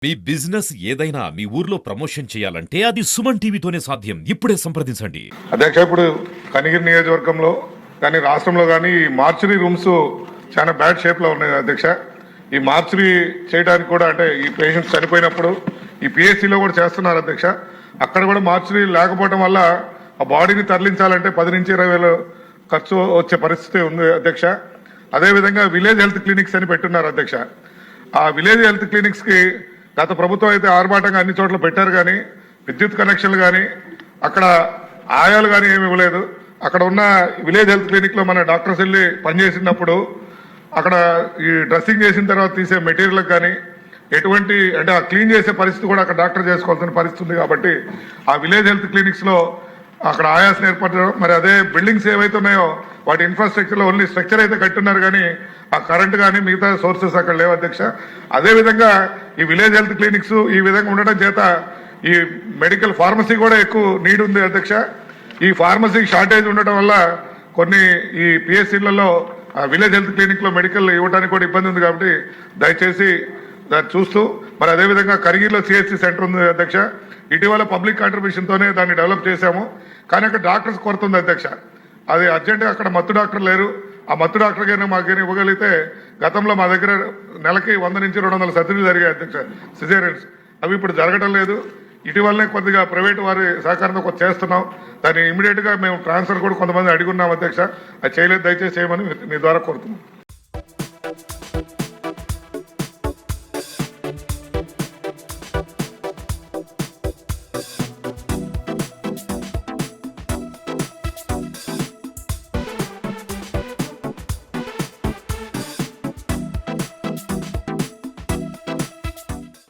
మీ business ఏదైనా మీ ఊర్లో promotion చేయాలంటే అది సుమన్ టీవీతోనే సాధ్యం. ఇప్పుడే సంప్రదించండి. అధ్యక్ష, ఇప్పుడు కనిగిరి నియోజకవర్గంలో కానీ రాష్ట్రంలో కానీ ఈ మార్చురీ రూమ్స్ చాలా బ్యాడ్ షేప్ లో ఉన్నాయి అధ్యక్ష. ఈ మార్చురీ చేయడానికి కూడా అంటే ఈ పేషెంట్స్ చనిపోయినప్పుడు ఈ పిఎస్సిలో కూడా చేస్తున్నారు అధ్యక్ష. అక్కడ కూడా మార్చురీ లేకపోవడం వల్ల ఆ బాడీని తరలించాలంటే 10 నుంచి 20 వేలు ఖర్చు వచ్చే పరిస్థితి ఉంది అధ్యక్ష. అదేవిధంగా విలేజ్ హెల్త్ క్లినిక్స్ అని పెట్టున్నారు అధ్యక్ష. ఆ విలేజ్ హెల్త్ క్లినిక్స్ కి గత ప్రభుత్వం అయితే ఆర్భాటంగా అన్ని చోట్ల పెట్టారు, కానీ విద్యుత్ కనెక్షన్లు కానీ అక్కడ ఆయాలు కానీ ఏమి ఇవ్వలేదు. అక్కడ ఉన్న విలేజ్ హెల్త్ క్లినిక్ లో మన డాక్టర్స్ వెళ్ళి పనిచేసినప్పుడు అక్కడ ఈ డ్రెస్సింగ్ చేసిన తర్వాత తీసే మెటీరియల్ కానీ ఎటువంటి అంటే ఆ క్లీన్ చేసే పరిస్థితి కూడా అక్కడ డాక్టర్ చేసుకోవాల్సిన పరిస్థితి ఉంది. కాబట్టి ఆ విలేజ్ హెల్త్ క్లినిక్స్ లో అక్కడ ఆయాసం ఏర్పడడం, మరి అదే బిల్డింగ్స్ ఏవైతే ఉన్నాయో వాటి ఇన్ఫ్రాస్ట్రక్చర్ లో ఓన్లీ స్ట్రక్చర్ అయితే కట్టున్నారు, కానీ ఆ కరెంట్ కానీ మిగతా సోర్సెస్ అక్కడ లేవు అధ్యక్ష. అదేవిధంగా ఈ విలేజ్ హెల్త్ క్లినిక్స్ ఈ విధంగా ఉండడం చేత ఈ మెడికల్ ఫార్మసీ కూడా ఎక్కువ నీడ్ ఉంది అధ్యక్ష. ఈ ఫార్మసీ షార్టేజ్ ఉండటం వల్ల కొన్ని ఈ పిఎస్సీలలో విలేజ్ హెల్త్ క్లినిక్ లో మెడికల్ ఇవ్వడానికి కూడా ఇబ్బంది ఉంది. కాబట్టి దయచేసి దాన్ని చూస్తూ మరి అదేవిధంగా కరిగిరిలో సిహెచ్సి సెంటర్ ఉంది అధ్యక్ష. ఇటీవల పబ్లిక్ కాంట్రిబ్యూషన్ తోనే దాన్ని డెవలప్ చేశాము, కానీ అక్కడ డాక్టర్స్ కొరత ఉంది అధ్యక్ష. అది అర్జెంటుగా అక్కడ మత్తు డాక్టర్ లేరు. ఆ మత్తు డాక్టర్ గారిని మాకు ఇవ్వగలిగితే గతంలో మా దగ్గర నెలకి 100 నుంచి 200 సర్జరీలు జరిగాయి అధ్యక్ష, సిజేరియన్స్. అవి ఇప్పుడు జరగడం లేదు. ఇటీవలనే కొద్దిగా ప్రైవేట్ వారి సహకారంతో కొంత చేస్తున్నాం. దాన్ని ఇమీడియట్ గా మేము ట్రాన్స్ఫర్ కూడా కొంతమంది అడిగి ఉన్నాం అధ్యక్ష. అది చేయలేదు, దయచేసి చేయమని మీ ద్వారా కోరుతున్నాం.